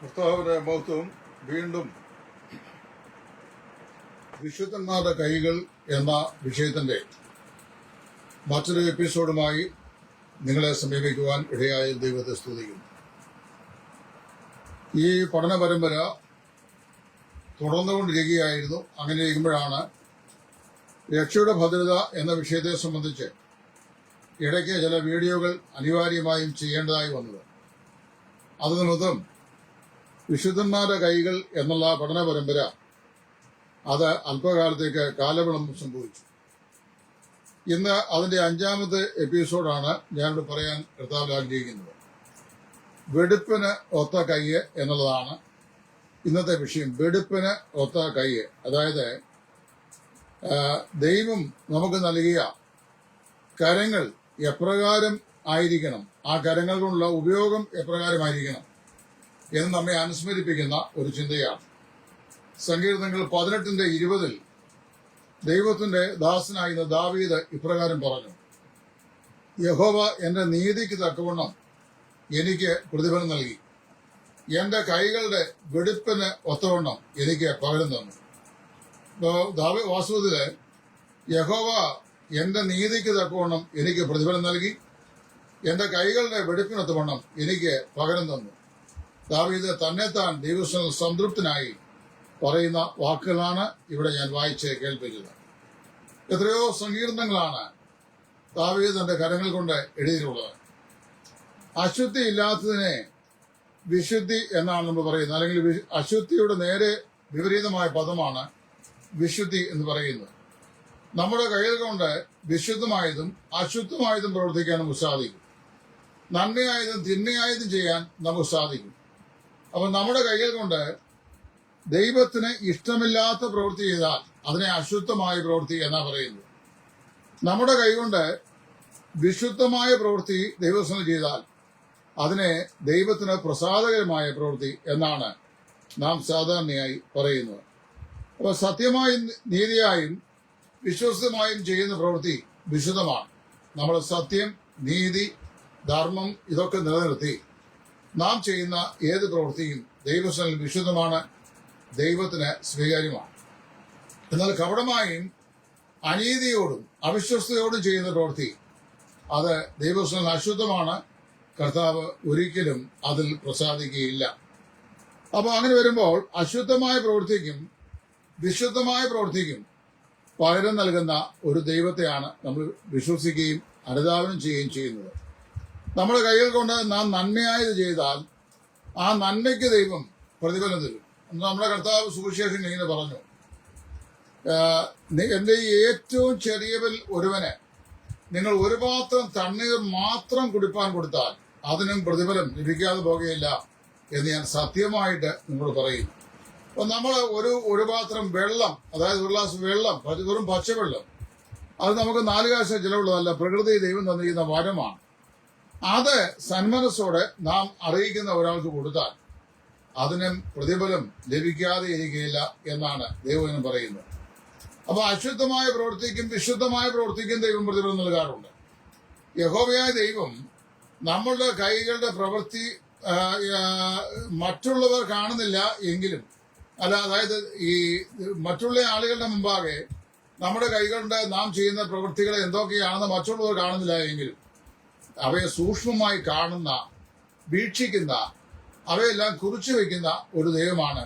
കർത്താവിന്റെ മഹത്വം. വീണ്ടും വിശുദ്ധന്മാരുടെ കൈകൾ എന്ന വിഷയത്തിന്റെ മറ്റൊരു എപ്പിസോഡുമായി നിങ്ങളെ സമീപിക്കുവാൻ ഇടയായ ദൈവത്തെ സ്തുതിക്കുന്നു. ഈ പഠന പരമ്പര തുടർന്നുകൊണ്ടിരിക്കുകയായിരുന്നു. അങ്ങനെ ഇരിക്കുമ്പോഴാണ് രക്ഷയുടെ ഭദ്രത എന്ന വിഷയത്തെ സംബന്ധിച്ച് ഇടയ്ക്ക് ചില വീഡിയോകൾ അനിവാര്യമായും ചെയ്യേണ്ടതായി വന്നത്. അത് നിമിത്തം വിശുദ്ധന്മാരുടെ കൈകൾ എന്നുള്ള പഠന പരമ്പര അത് അല്പകാലത്തേക്ക് കാലവിളംബം സംഭവിച്ചു. ഇന്ന് അതിന്റെ 5ാമത്തെ എപ്പിസോഡാണ് ഞാനിവിടെ പറയാൻ കർത്താവിൽ ആഗ്രഹിക്കുന്നത്. വെടുപ്പിന് ഒത്ത കൈയ്യ് എന്നുള്ളതാണ് ഇന്നത്തെ വിഷയം. വെടുപ്പിന് ഒത്ത കൈയ്യ്, അതായത് ദൈവം നമുക്ക് നൽകിയ കരങ്ങൾ എപ്രകാരം ആയിരിക്കണം, ആ കരങ്ങൾ കൊണ്ടുള്ള ഉപയോഗം എപ്രകാരമായിരിക്കണം എന്ന് നമ്മെ അനുസ്മരിപ്പിക്കുന്ന ഒരു ചിന്തയാണ്. സങ്കീർത്തനങ്ങൾ 18:20 ദൈവത്തിന്റെ ദാസനായിരുന്ന ദാവീദ് ഇപ്രകാരം പറഞ്ഞു: യഹോവ എന്റെ നീതിക്ക് തക്കവണ്ണം എനിക്ക് പ്രതിഫലം നൽകി, എന്റെ കൈകളുടെ വെടുപ്പിന് ഒത്തവണ്ണം എനിക്ക് പകരം തന്നു. വാസ്തവത്തില് യഹോവ എന്റെ നീതിക്ക് തക്കവണ്ണം എനിക്ക് പ്രതിഫലം നൽകി, എന്റെ കൈകളുടെ വെടുപ്പിനൊത്തവണ്ണം എനിക്ക് പകരം തന്നു. ദാവീദ് തന്നെത്താൻ ദൈവത്തിൽ സംതൃപ്തനായി പറയുന്ന വാക്കുകളാണ് ഇവിടെ ഞാൻ വായിച്ച് കേൾപ്പിച്ചത്. എത്രയോ സങ്കീർത്തനങ്ങളാണ് ദാവീദ് തന്റെ കരങ്ങൾ കൊണ്ട് എഴുതിയിട്ടുള്ളത്. അശുദ്ധി ഇല്ലാത്തതിനെ വിശുദ്ധി എന്നാണ് നമ്മൾ പറയുന്നത്, അല്ലെങ്കിൽ അശുദ്ധിയുടെ നേരെ വിപരീതമായ പദമാണ് വിശുദ്ധി എന്ന് പറയുന്നത്. നമ്മുടെ കൈകൾ കൊണ്ട് വിശുദ്ധമായതും അശുദ്ധമായതും പ്രവർത്തിക്കാൻ നമുക്ക് സാധിക്കും. നന്മയായതും തിന്മയായതും ചെയ്യാൻ നമുക്ക് സാധിക്കും. അപ്പൊ നമ്മുടെ കൈകൾ കൊണ്ട് ദൈവത്തിന് ഇഷ്ടമില്ലാത്ത പ്രവൃത്തി ചെയ്താൽ അതിനെ അശുദ്ധമായ പ്രവൃത്തി എന്നാ പറയുന്നത്. നമ്മുടെ കൈകൊണ്ട് വിശുദ്ധമായ പ്രവൃത്തി ദൈവത്തിന് ചെയ്താൽ അതിനെ ദൈവത്തിന് പ്രസാദകരമായ പ്രവൃത്തി എന്നാണ് നാം സാധാരണയായി പറയുന്നത്. അപ്പൊ സത്യമായും നീതിയായും വിശ്വസ്തമായും ചെയ്യുന്ന പ്രവൃത്തി വിശുദ്ധമാണ്. നമ്മൾ സത്യം, നീതി, ധർമ്മം ഇതൊക്കെ നിലനിർത്തി നാം ചെയ്യുന്ന ഏത് പ്രവൃത്തിയും ദൈവത്തിൽ വിശുദ്ധമാണ്, ദൈവത്തിന് സ്വീകാര്യമാണ്. എന്നാൽ കപടമായും അനീതിയോടും അവിശ്വസ്തയോടും ചെയ്യുന്ന പ്രവൃത്തി അത് ദൈവത്തിൽ അശുദ്ധമാണ്. കർത്താവ് ഒരിക്കലും അതിൽ പ്രസാദിക്കുകയില്ല. അപ്പോൾ അങ്ങനെ വരുമ്പോൾ അശുദ്ധമായ പ്രവൃത്തിക്കും വിശുദ്ധമായ പ്രവൃത്തിക്കും പകരം നൽകുന്ന ഒരു ദൈവത്തെയാണ് നമ്മൾ വിശ്വസിക്കുകയും അനുധാവനം ചെയ്യുകയും ചെയ്യുന്നത്. നമ്മുടെ കൈകൾ കൊണ്ട് നാം നന്മയായത് ചെയ്താൽ ആ നന്മയ്ക്ക് ദൈവം പ്രതിഫലം തരും. നമ്മുടെ കർത്താവ് സുവിശേഷം ഇങ്ങനെ പറഞ്ഞു: എന്റെ ഏറ്റവും ചെറിയവൽ ഒരുവന് നിങ്ങൾ ഒരു പാത്രം തണ്ണീർ മാത്രം കുടിപ്പാൻ കൊടുത്താൽ അതിനും പ്രതിഫലം ലഭിക്കാതെ പോകുകയില്ല എന്ന് ഞാൻ സത്യമായിട്ട് നിങ്ങൾ പറയുന്നു. അപ്പൊ നമ്മൾ ഒരു പാത്രം വെള്ളം, അതായത് ഒരു ഗ്ലാസ് വെള്ളം, വെറും പച്ചവെള്ളം, അത് നമുക്ക് 4 കാശ് ചിലവുള്ളതല്ല, പ്രകൃതി ദൈവം തന്നിരിക്കുന്ന വരമാണ്. അത് സന്മനസ്സോടെ നാം അറിയിക്കുന്ന ഒരാൾക്ക് കൊടുത്താൽ അതിനും പ്രതിഫലം ലഭിക്കാതെ ഇരിക്കുകയില്ല എന്നാണ് ദൈവം പറയുന്നത്. അപ്പൊ അശുദ്ധമായ പ്രവൃത്തിക്കും വിശുദ്ധമായ പ്രവൃത്തിക്കും ദൈവം പ്രതിഫലം നൽകാറുണ്ട്. യഹോവയായ ദൈവം നമ്മളുടെ കൈകളുടെ പ്രവൃത്തി മറ്റുള്ളവർ കാണുന്നില്ല എങ്കിലും, അതായത് ഈ മറ്റുള്ള ആളുകളുടെ മുമ്പാകെ നമ്മുടെ കൈകളുടെ നാം ചെയ്യുന്ന പ്രവൃത്തികൾ എന്തൊക്കെയാണെന്ന് മറ്റുള്ളവർ കാണുന്നില്ല എങ്കിലും അവയെ സൂക്ഷ്മമായി കാണുന്ന, വീക്ഷിക്കുന്ന, അവയെല്ലാം കുറിച്ചു വയ്ക്കുന്ന ഒരു ദൈവമാണ്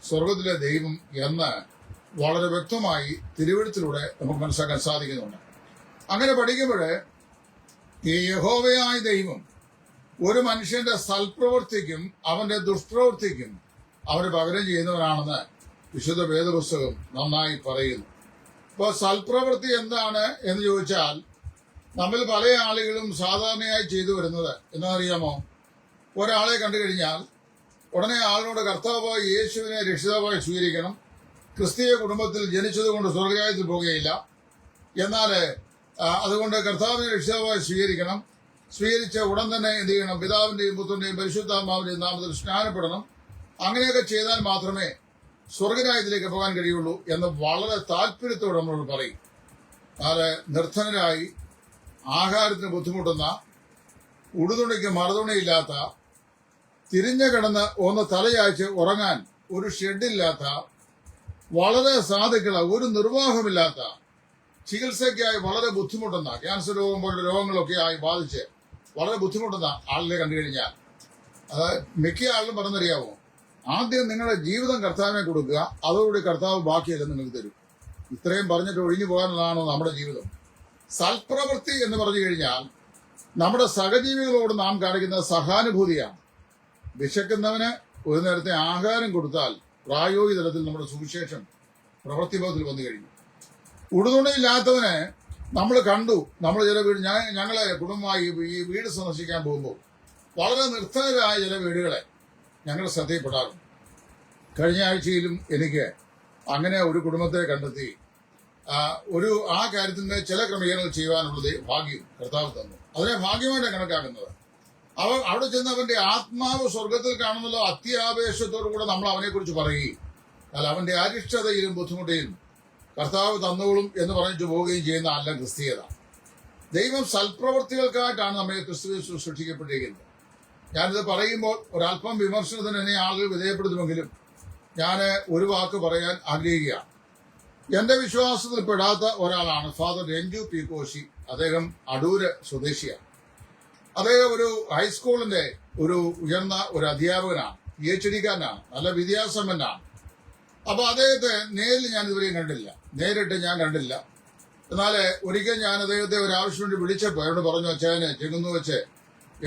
സ്വർഗത്തിലെ ദൈവം എന്ന് വളരെ വ്യക്തമായി തിരുവെഴുത്തിലൂടെ നമുക്ക് മനസ്സിലാക്കാൻ സാധിക്കുന്നുണ്ട്. അങ്ങനെ പഠിക്കുമ്പോൾ ഈ യഹോവയായ ദൈവം ഒരു മനുഷ്യന്റെ സൽപ്രവൃത്തിക്കും അവന്റെ ദുഷ്പ്രവൃത്തിക്കും അവന് പകരം ചെയ്യുന്നവനാണെന്ന് വിശുദ്ധ വേദപുസ്തകം നന്നായി പറയുന്നു. ഇപ്പോൾ സൽപ്രവൃത്തി എന്താണ് എന്ന് ചോദിച്ചാൽ നമ്മിൽ പല ആളുകളും സാധാരണയായി ചെയ്തു വരുന്നത് എന്നറിയാമോ? ഒരാളെ കണ്ടു കഴിഞ്ഞാൽ ഉടനെ ആളിനോട് കർത്താവായ യേശുവിനെ രക്ഷിതാവായി സ്വീകരിക്കണം, ക്രിസ്തീയ കുടുംബത്തിൽ ജനിച്ചതുകൊണ്ട് സ്വർഗ്ഗരാജ്യത്തിൽ പോകുകയില്ല, എന്നാൽ അതുകൊണ്ട് കർത്താവിനെ രക്ഷിതാവായി സ്വീകരിക്കണം, സ്വീകരിച്ച ഉടൻ തന്നെ എന്ത് ചെയ്യണം? പിതാവിന്റെയും പുത്രന്റെയും പരിശുദ്ധാത്മാവിന്റെയും നാമത്തിൽ സ്നാനപ്പെടണം, അങ്ങനെയൊക്കെ ചെയ്താൽ മാത്രമേ സ്വർഗ്ഗരാജ്യത്തിലേക്ക് പോകാൻ കഴിയുള്ളൂ എന്ന് വളരെ താല്പര്യത്തോടെ നമ്മളോട് പറയും. അത് നിർധനരായി ആഹാരത്തിന് ബുദ്ധിമുട്ടുന്ന, ഉടുതുണിക്ക് മറുതുണിയില്ലാത്ത, തിരിഞ്ഞു കിടന്ന് ഒന്ന് തലയാഴ്ച ഉറങ്ങാൻ ഒരു ഷെഡില്ലാത്ത, വളരെ സാധുക്കള, ഒരു നിർവാഹമില്ലാത്ത, ചികിത്സയ്ക്കായി വളരെ ബുദ്ധിമുട്ടുന്ന, ക്യാൻസർ രോഗം പോലുള്ള രോഗങ്ങളൊക്കെ ആയി ബാധിച്ച് വളരെ ബുദ്ധിമുട്ടുന്ന ആളിനെ കണ്ടു കഴിഞ്ഞാൽ അത് മിക്ക ആളിലും പറഞ്ഞറിയാമോ, ആദ്യം നിങ്ങളുടെ ജീവിതം കർത്താവിനെ കൊടുക്കുക, അതോടുകൂടി കർത്താവ് ബാക്കിയെല്ലാം നിങ്ങൾക്ക് തരും. ഇത്രയും പറഞ്ഞിട്ട് ഒഴിഞ്ഞു പോകാനുള്ളതാണോ നമ്മുടെ ജീവിതം? സൽപ്രവൃത്തി എന്ന് പറഞ്ഞു കഴിഞ്ഞാൽ നമ്മുടെ സഹജീവികളോട് നാം കാണിക്കുന്ന സഹാനുഭൂതിയാണ്. വിശക്കുന്നവന് ഒരു നേരത്തെ ആഹാരം കൊടുത്താൽ പ്രായോഗിക തലത്തിൽ നമ്മുടെ സുവിശേഷം പ്രവൃത്തിബോധത്തിൽ വന്നു കഴിഞ്ഞു. ഉടുതുണയില്ലാത്തവന് നമ്മൾ കണ്ടു, നമ്മൾ ചില വീട്, ഞങ്ങളെ കുടുംബമായി ഈ വീട് സന്ദർശിക്കാൻ പോകുമ്പോൾ വളരെ നിർധനരായ ചില വീടുകളെ ഞങ്ങൾ ശ്രദ്ധയിൽപ്പെടാറുണ്ട്. കഴിഞ്ഞ ആഴ്ചയിലും എനിക്ക് അങ്ങനെ ഒരു കുടുംബത്തെ കണ്ടെത്തി ആ കാര്യത്തിന്റെ ചില ക്രമീകരണങ്ങൾ ചെയ്യുവാനുള്ളത് ഭാഗ്യം കർത്താവ് തന്നു. അതിനെ ഭാഗ്യമായിട്ടാണ് കണക്കാക്കുന്നത്. അവിടെ ചെന്ന് അവന്റെ ആത്മാവ് സ്വർഗത്തിൽ കാണുന്നല്ലോ അത്യാവേശത്തോടു കൂടെ നമ്മൾ അവനെക്കുറിച്ച് പറയുകയും അല്ല അവന്റെ അരിഷ്ടതയിലും ബുദ്ധിമുട്ടിലും കർത്താവ് തന്നോളും എന്ന് പറഞ്ഞിട്ട് പോവുകയും ചെയ്യുന്ന അല്ല ക്രിസ്തീയത. ദൈവം സൽപ്രവൃത്തികൾക്കായിട്ടാണ് നമ്മെ ക്രിസ്തുവിൽ സൃഷ്ടിക്കപ്പെട്ടിരിക്കുന്നത്. ഞാനിത് പറയുമ്പോൾ ഒരല്പം വിമർശനത്തിന് എന്നെ ആളുകൾ വിധേയപ്പെടുത്തുമെങ്കിലും ഞാൻ ഒരു വാക്ക് പറയാൻ ആഗ്രഹിക്കുകയാണ്. എന്റെ വിശ്വാസത്തിൽ പെടാത്ത ഒരാളാണ് ഫാദർ രഞ്ജു പി കോശി. അദ്ദേഹം അടൂര് സ്വദേശിയാണ്. അദ്ദേഹം ഒരു ഹൈസ്കൂളിന്റെ ഒരു ഉയർന്ന ഒരു അധ്യാപകനാണ്, PhD കാരനാണ്, നല്ല വിദ്യാസമ്പന്നാണ്. അപ്പൊ അദ്ദേഹത്തെ നേരിൽ ഞാൻ ഇതുവരെയും കണ്ടില്ല, നേരിട്ട് ഞാൻ കണ്ടില്ല. എന്നാൽ ഒരിക്കൽ ഞാൻ അദ്ദേഹത്തെ ഒരാവശ്യം വേണ്ടി വിളിച്ചപ്പോൾ എന്നോട് പറഞ്ഞു, അച്ഛനെ ചെങ്ങുന്നു വെച്ച്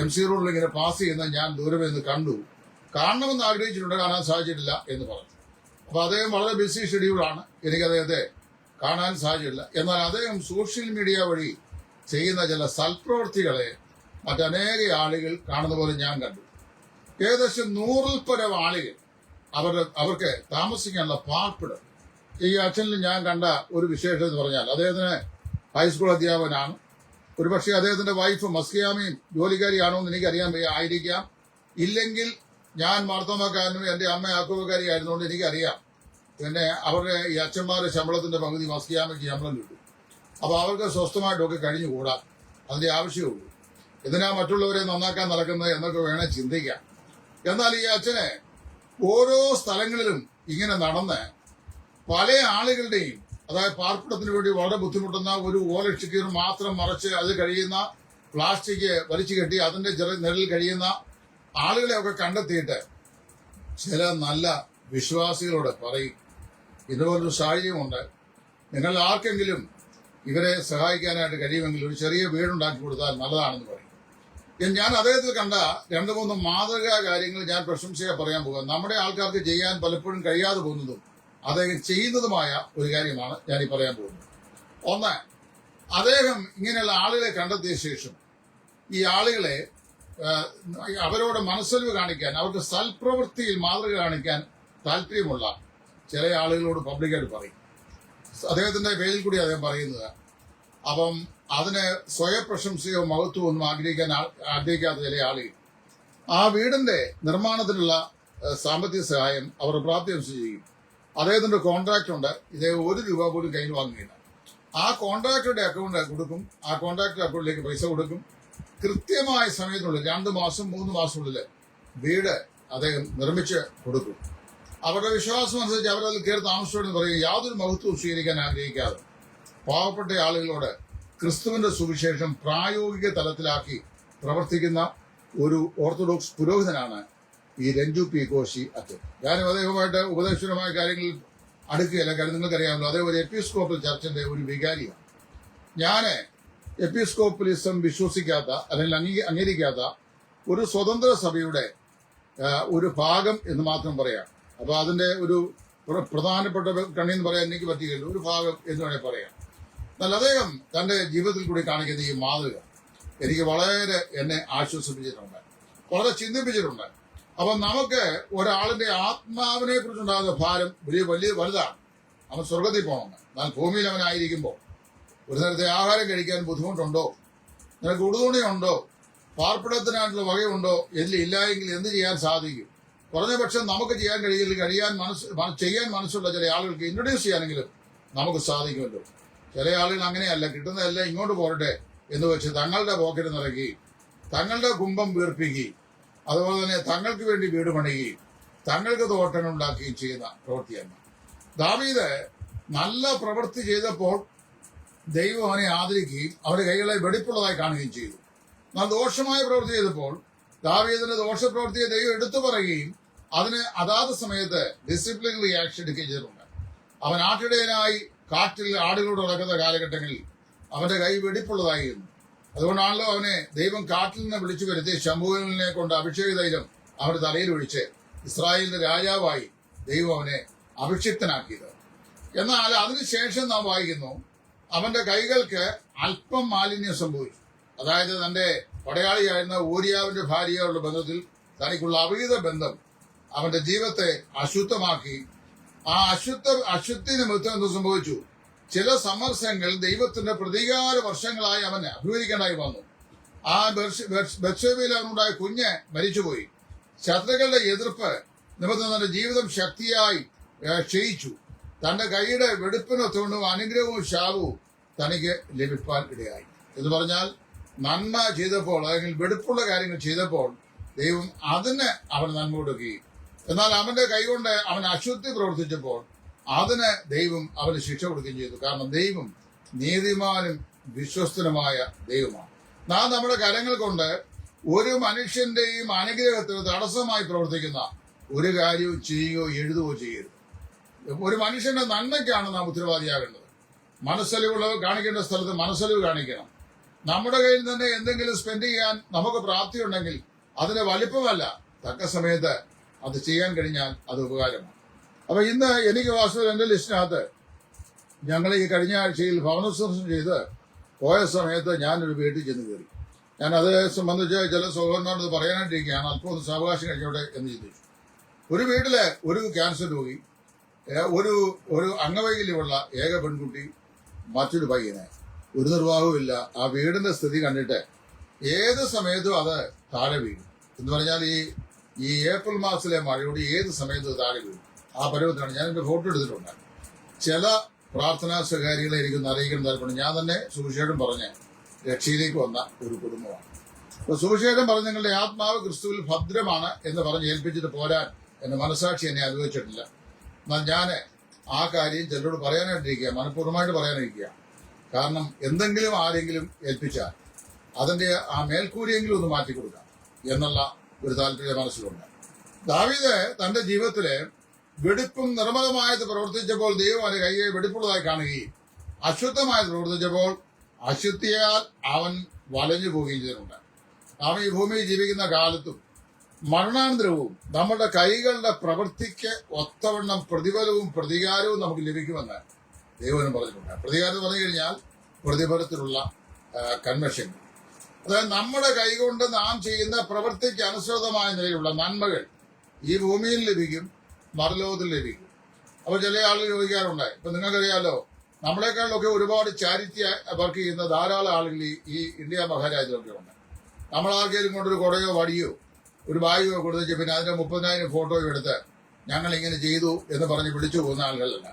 MC റോഡിൽ ഇങ്ങനെ പാസ് ചെയ്യുന്ന ഞാൻ ദൂരമേ നിന്ന് കണ്ടു, കാണണമെന്ന് ആഗ്രഹിച്ചിട്ടുണ്ട്, കാണാൻ സാധിച്ചിട്ടില്ല എന്ന് പറഞ്ഞു. അപ്പൊ അദ്ദേഹം വളരെ ബിസി ഷെഡ്യൂളാണ്, എനിക്ക് അദ്ദേഹത്തെ കാണാൻ സാധിച്ചില്ല. എന്നാൽ അദ്ദേഹം സോഷ്യൽ മീഡിയ വഴി ചെയ്യുന്ന ചില സൽപ്രവൃത്തികളെ മറ്റനേക ആളുകൾ കാണുന്ന പോലെ ഞാൻ കണ്ടു. ഏകദേശം 100-ൽ പരം ആളുകൾ അവർക്ക് താമസിക്കാനുള്ള പാർപ്പിടം. ഈ അച്ഛനിൽ ഞാൻ കണ്ട ഒരു വിശേഷം എന്ന് പറഞ്ഞാൽ അദ്ദേഹത്തിന് ഹൈസ്കൂൾ അധ്യാപകനാണ്. ഒരുപക്ഷെ അദ്ദേഹത്തിന്റെ വൈഫ് മസ്കിയാമയും ജോലിക്കാരിയാണോ എന്ന് എനിക്കറിയാൻ ആയിരിക്കാം. ഇല്ലെങ്കിൽ ഞാൻ മാർത്തോമാക്കാരനും എന്റെ അമ്മ യാക്കോബക്കാരി ആയിരുന്നുകൊണ്ട് എനിക്കറിയാം. പിന്നെ അവരുടെ ഈ അച്ഛന്മാരുടെ ശമ്പളത്തിന്റെ പകുതി മസ്കിയാമയ്ക്ക് ശമ്പളം കിട്ടും. അപ്പൊ അവർക്ക് സ്വസ്ഥമായിട്ടൊക്കെ കഴിഞ്ഞുകൂടാ, അതിന്റെ ആവശ്യമുള്ളൂ. എന്തിനാ മറ്റുള്ളവരെ നന്നാക്കാൻ നടക്കുന്നത് എന്നൊക്കെ വേണേൽ ചിന്തിക്കാം. എന്നാൽ ഈ അച്ഛനെ ഓരോ സ്ഥലങ്ങളിലും ഇങ്ങനെ നടന്ന് പല ആളുകളുടെയും, അതായത് പാർപ്പിടത്തിന് വേണ്ടി വളരെ ബുദ്ധിമുട്ടുന്ന ഒരു ഓലക്ഷിക്കീർ മാത്രം മറച്ച് അത് കഴിയുന്ന പ്ലാസ്റ്റിക് വലിച്ചു കെട്ടി അതിന്റെ നിഴലിൽ കഴിയുന്ന ആളുകളെയൊക്കെ കണ്ടെത്തിയിട്ട് ചില നല്ല വിശ്വാസികളോട് പറയും, ഇതുപോലൊരു സാഹചര്യമുണ്ട്, നിങ്ങൾ ആർക്കെങ്കിലും ഇവരെ സഹായിക്കാനായിട്ട് കഴിയുമെങ്കിൽ ഒരു ചെറിയ വീടുണ്ടാക്കി കൊടുത്താൽ നല്ലതാണെന്ന് പറയും. ഞാൻ അദ്ദേഹത്തിൽ കണ്ട 2-3 മാതൃകാ കാര്യങ്ങൾ ഞാൻ പ്രശംസയായി പറയാൻ പോകാം. നമ്മുടെ ആൾക്കാർക്ക് ചെയ്യാൻ പലപ്പോഴും കഴിയാതെ പോകുന്നതും അദ്ദേഹം ചെയ്യുന്നതുമായ ഒരു കാര്യമാണ് ഞാൻ ഈ പറയാൻ പോകുന്നത്. ഒന്ന്, അദ്ദേഹം ഇങ്ങനെയുള്ള ആളുകളെ കണ്ടെത്തിയ ശേഷം ഈ ആളുകളെ അവരോട് മനസ്സലിവ് കാണിക്കാൻ, അവർക്ക് സൽപ്രവൃത്തിയിൽ മാതൃക കാണിക്കാൻ താല്പര്യമുള്ള ചില ആളുകളോട് പബ്ലിക്കായിട്ട് പറയും. അദ്ദേഹത്തിന്റെ പേരിൽ കൂടി അദ്ദേഹം പറയുന്നത്. അപ്പം അതിന് സ്വയപ്രശംസയോ മഹത്വമോ ഒന്നും ആഗ്രഹിക്കാത്ത ചില ആളുകൾ ആ വീടിന്റെ നിർമ്മാണത്തിനുള്ള സാമ്പത്തിക സഹായം അവർ പ്രാപ്തിയനുസരിച്ച് ചെയ്യും. അദ്ദേഹത്തിന്റെ കോൺട്രാക്ട് ഉണ്ട്, ഇദ്ദേഹം 1 രൂപ പോലും കയ്യിൽ വാങ്ങുകയില്ല. ആ കോൺട്രാക്ടറുടെ അക്കൗണ്ട് കൊടുക്കും, ആ കോൺട്രാക്ടറുടെ അക്കൗണ്ടിലേക്ക് പൈസ കൊടുക്കും. കൃത്യമായ സമയത്തിനുള്ളിൽ 2 മാസം 3 മാസത്തിനുള്ളിൽ വീട് അദ്ദേഹം നിർമ്മിച്ച് കൊടുക്കും. അവരുടെ വിശ്വാസം അനുസരിച്ച് അവരതിൽ കയറി താമസിച്ചോടെന്ന് പറയും. യാതൊരു മഹത്വവും സ്വീകരിക്കാൻ ആഗ്രഹിക്കാതെ പാവപ്പെട്ട ആളുകളോട് ക്രിസ്തുവിന്റെ സുവിശേഷം പ്രായോഗിക തലത്തിലാക്കി പ്രവർത്തിക്കുന്ന ഒരു ഓർത്തഡോക്സ് പുരോഹിതനാണ് ഈ രഞ്ജു പി കോശി അച്ഛൻ. ഞാനും അദ്ദേഹവുമായിട്ട് ഉപദേശപരമായ കാര്യങ്ങളിൽ അടുക്കുകയല്ല, കാര്യം നിങ്ങൾക്കറിയാമല്ലോ, അദ്ദേഹം ഒരു എപ്പിസ്കോപ്പൽ ചർച്ചിന്റെ ഒരു വികാരിയാണ്. ഞാൻ എപ്പിസ്കോപ്പലിസം വിശ്വസിക്കാത്ത അല്ലെങ്കിൽ അംഗീകരിക്കാത്ത ഒരു സ്വതന്ത്ര സഭയുടെ ഒരു ഭാഗം എന്ന് മാത്രം പറയാം. അപ്പൊ അതിന്റെ ഒരു പ്രധാനപ്പെട്ട കണ്ണിന്ന് പറയാൻ എനിക്ക് പറ്റുകയില്ല, ഒരു ഭാഗം എന്ന് വേണേൽ പറയാം. എന്നാൽ അദ്ദേഹം തന്റെ ജീവിതത്തിൽ കൂടി കാണിക്കുന്ന ഈ മാതൃക എനിക്ക് വളരെ എന്നെ ആശ്വസിപ്പിച്ചിട്ടുണ്ട്, വളരെ ചിന്തിപ്പിച്ചിട്ടുണ്ട്. അപ്പൊ നമുക്ക് ഒരാളിന്റെ ആത്മാവിനെ കുറിച്ചുണ്ടാകുന്ന ഭാരം വലിയ വലുതാണ്. അവൻ സ്വർഗത്തിൽ പോകണം. എന്നാൽ ഭൂമിയിൽ അവനായിരിക്കുമ്പോൾ ഒരു നേരത്തെ ആഹാരം കഴിക്കാൻ ബുദ്ധിമുട്ടുണ്ടോ, നിനക്ക് ഉടുതുണിയുണ്ടോ, പാർപ്പിടത്തിനായിട്ടുള്ള വകയുണ്ടോ, ഇല്ല എങ്കിൽ എന്ത് ചെയ്യാൻ സാധിക്കും? കുറഞ്ഞ പക്ഷം നമുക്ക് ചെയ്യാൻ കഴിയില്ല, ചെയ്യാൻ മനസ്സുള്ള ചില ആളുകൾക്ക് ഇൻട്രൊഡ്യൂസ് ചെയ്യാനെങ്കിലും നമുക്ക് സാധിക്കുമല്ലോ. ചില ആളുകൾ അങ്ങനെയല്ല, കിട്ടുന്നതെല്ലാം ഇങ്ങോട്ട് പോരട്ടെ എന്ന് വെച്ച് തങ്ങളുടെ പോക്കറ്റ് നിറക്കി തങ്ങളുടെ കുംഭം വീർപ്പിക്കുകയും അതുപോലെ തന്നെ തങ്ങൾക്ക് വേണ്ടി വീട് പണിയുകയും തങ്ങൾക്ക് തോട്ടങ്ങൾ ഉണ്ടാക്കുകയും ചെയ്യുന്ന പ്രവൃത്തിയാണ്. ദാവീദ് നല്ല പ്രവൃത്തി ചെയ്തപ്പോൾ ദൈവം അവനെ ആദരിക്കുകയും അവന്റെ കൈകളെ വെടിപ്പുള്ളതായി കാണുകയും ചെയ്തു. എന്നാൽ ദോഷമായ പ്രവൃത്തി ചെയ്തപ്പോൾ ദാവീദിന്റെ ദോഷപ്രവൃത്തിയെ ദൈവം എടുത്തു പറയുകയും അതിന് അതാത് സമയത്ത് ഡിസിപ്ലിനറി ആക്ഷൻ എടുക്കുകയും ചെയ്തിട്ടുണ്ട്. അവൻ ആട്ടിടയനായി കാട്ടിൽ ആടുകളോട് നടക്കുന്ന കാലഘട്ടങ്ങളിൽ അവന്റെ കൈ വെടിപ്പുള്ളതായിരുന്നു. അതുകൊണ്ടാണല്ലോ അവനെ ദൈവം കാട്ടിൽ നിന്ന് വിളിച്ചു വരുത്തി ശമൂവേലിനെ കൊണ്ട് അഭിഷേക തൈലം അവന്റെ തലയിൽ ഒഴിച്ച് ഇസ്രായേലിന്റെ രാജാവായി ദൈവം അവനെ അഭിഷിക്തനാക്കിയത്. എന്നാൽ അതിനുശേഷം നാം വായിക്കുന്നു, അവന്റെ കൈകൾക്ക് അല്പം മാലിന്യം സംഭവിച്ചു. അതായത് തന്റെ പടയാളിയായിരുന്ന ഊരിയാവിന്റെ ഭാര്യയോടുള്ള ബന്ധത്തിൽ തനിക്കുള്ള അവിഹിത ബന്ധം അവന്റെ ജീവിതത്തെ അശുദ്ധമാക്കി. ആ അശുദ്ധി നിമിത്തം എന്ത് സംഭവിച്ചു? ചില സമർശങ്ങൾ ദൈവത്തിന്റെ പ്രതികാര വർഷങ്ങളായി അവന് അഭിമുഖീകരിക്കേണ്ടായി വന്നു. ആ ബത്ശേബയിൽ അവനുണ്ടായ കുഞ്ഞ് മരിച്ചുപോയി. ശത്രുക്കളുടെ എതിർപ്പ് നിമിത്തം തന്റെ ജീവിതം ശക്തിയായി ക്ഷയിച്ചു. തന്റെ കൈയുടെ വെടുപ്പിനൊത്തുകൊണ്ടും അനുഗ്രഹവും ശാപവും തനിക്ക് ലഭിക്കാൻ ഇടയായി. എന്ന് പറഞ്ഞാൽ നന്മ ചെയ്തപ്പോൾ, അല്ലെങ്കിൽ വെടുപ്പുള്ള കാര്യങ്ങൾ ചെയ്തപ്പോൾ ദൈവം അതിന് അവൻ നന്മ കൊടുക്കുകയും, എന്നാൽ അവന്റെ കൈകൊണ്ട് അവൻ അശുദ്ധി പ്രവർത്തിച്ചപ്പോൾ അതിന് ദൈവം അവന് ശിക്ഷ കൊടുക്കുകയും ചെയ്തു. കാരണം ദൈവം നീതിമാനും വിശ്വസ്തനുമായ ദൈവമാണ്. നാം നമ്മുടെ കരങ്ങൾ കൊണ്ട് ഒരു മനുഷ്യന്റെയും അനുഗ്രഹത്തിന് തടസ്സമായി പ്രവർത്തിക്കുന്ന ഒരു കാര്യവും ചെയ്യുകയോ എഴുതുകയോ ചെയ്യരുത്. ഒരു മനുഷ്യന്റെ നന്മയ്ക്കാണ് നാം ഉത്തരവാദിയാകേണ്ടത്. മനസ്സലിവുള്ള കാണിക്കേണ്ട സ്ഥലത്ത് മനസ്സലിവ് കാണിക്കണം. നമ്മുടെ കയ്യിൽ തന്നെ എന്തെങ്കിലും സ്പെൻഡ് ചെയ്യാൻ നമുക്ക് പ്രാപ്തിയുണ്ടെങ്കിൽ അതിന്റെ വലിപ്പമല്ല, തക്ക സമയത്ത് അത് ചെയ്യാൻ കഴിഞ്ഞാൽ അത് ഉപകാരമാണ്. അപ്പൊ ഇന്ന് എനിക്ക് വാസ്തവം എന്റെ ലിസ്റ്റിനകത്ത് ഞങ്ങൾ ഈ കഴിഞ്ഞ ആഴ്ചയിൽ ഭവനസന്ദർശനം ചെയ്ത് പോയ സമയത്ത് ഞാനൊരു വീട്ടിൽ ചെന്ന് കയറി. ഞാൻ അത് സംബന്ധിച്ച് ചില സഹോദരന്മാരോട് പറയാനായിട്ടിരിക്കുകയാണ്. അല്പം ഒന്ന് സാവകാശം കഴിഞ്ഞോട്ടെ എന്ന് ചിന്തിച്ചു. ഒരു വീട്ടില് ഒരു ക്യാൻസർ രോഗി, ഒരു അംഗവൈകല്യമുള്ള ഏക പെൺകുട്ടി, മറ്റൊരു പയ്യനെ, ഒരു നിർവാഹവുമില്ല. ആ വീടിന്റെ സ്ഥിതി കണ്ടിട്ട് ഏത് സമയത്തും അത് താഴെ വീഴും. എന്ന് പറഞ്ഞാൽ ഈ ഏപ്രിൽ മാസത്തിലെ മഴയോട് ഏത് സമയത്തും താഴെ വീഴും. ആ പരുവത്തിലാണ്. ഞാൻ എന്റെ ഫോട്ടോ എടുത്തിട്ടുണ്ട്. ചില പ്രാർത്ഥനാ സ്വകാര്യങ്ങളെ എനിക്ക് അറിയിക്കണം താല്പര്യം. ഞാൻ തന്നെ സുവിശേഷം പറഞ്ഞ് രക്ഷയിലേക്ക് വന്ന ഒരു കുടുംബമാണ്. അപ്പൊ സുവിശേഷം പറഞ്ഞ് നിങ്ങളുടെ ആത്മാവ് ക്രിസ്തുവിൽ ഭദ്രമാണ് എന്ന് പറഞ്ഞ് ഏൽപ്പിച്ചിട്ട് പോരാൻ എന്റെ മനസാക്ഷി എന്നെ അനുവദിച്ചിട്ടില്ല. എന്നാൽ ഞാൻ ആ കാര്യം ചിലരോട് പറയാനായിട്ടിരിക്കുക, മനഃപൂർവ്വമായിട്ട് പറയാനിരിക്കുക. കാരണം എന്തെങ്കിലും ആരെങ്കിലും ഏൽപ്പിച്ചാൽ അതിന്റെ ആ മേൽക്കൂരിയെങ്കിലും ഒന്ന് മാറ്റിക്കൊടുക്കാം എന്നുള്ള ഒരു താല്പര്യം മനസ്സിലുണ്ട്. ദാവീദ് തന്റെ ജീവിതത്തിലെ വെടിപ്പും നിർമ്മലമായത് പ്രവർത്തിച്ചപ്പോൾ ദൈവം അവന്റെ കൈയെ വെടിപ്പുള്ളതായി കാണുകയും അശുദ്ധമായത് പ്രവർത്തിച്ചപ്പോൾ അശുദ്ധിയാൽ അവൻ വലഞ്ഞു പോവുകയും ചെയ്തിട്ടുണ്ട്. നാം ഈ ഭൂമിയിൽ ജീവിക്കുന്ന കാലത്തും മരണാനന്തരവും നമ്മുടെ കൈകളുടെ പ്രവൃത്തിക്ക് ഒത്തവണ്ണം പ്രതിഫലവും പ്രതികാരവും നമുക്ക് ലഭിക്കുമെന്ന് ദൈവം പറഞ്ഞിട്ടുണ്ട്. പ്രതികാരം പറഞ്ഞു കഴിഞ്ഞാൽ പ്രതിഫലത്തിലുള്ള കൺവെൻഷൻ. അതായത് നമ്മുടെ കൈകൊണ്ട് നാം ചെയ്യുന്ന പ്രവൃത്തിക്ക് അനുസൃതമായ നിലയിലുള്ള നന്മകൾ ഈ ഭൂമിയിൽ ലഭിക്കും, മറുലോകത്തിൽ ലഭിക്കും. അപ്പൊ ചില ആളുകൾ ചോദിക്കാറുണ്ട്, ഇപ്പൊ നിങ്ങൾക്കറിയാലോ, നമ്മളെക്കാളൊക്കെ ഒരുപാട് ചാരിറ്റി വർക്ക് ചെയ്യുന്ന ധാരാളം ആളുകൾ ഈ ഇന്ത്യ മഹാരാജ്യത്തിലൊക്കെ ഉണ്ട്. നമ്മൾ ആർക്കെങ്കിലും കൊണ്ടൊരു കുടയോ വടിയോ ഒരു ബാഗോ കൊടുത്തിട്ട് പിന്നെ അതിന്റെ 30,000 ഫോട്ടോയും എടുത്ത് ഞങ്ങൾ ഇങ്ങനെ ചെയ്തു എന്ന് പറഞ്ഞ് വിളിച്ചു പോകുന്ന ആളുകളല്ല.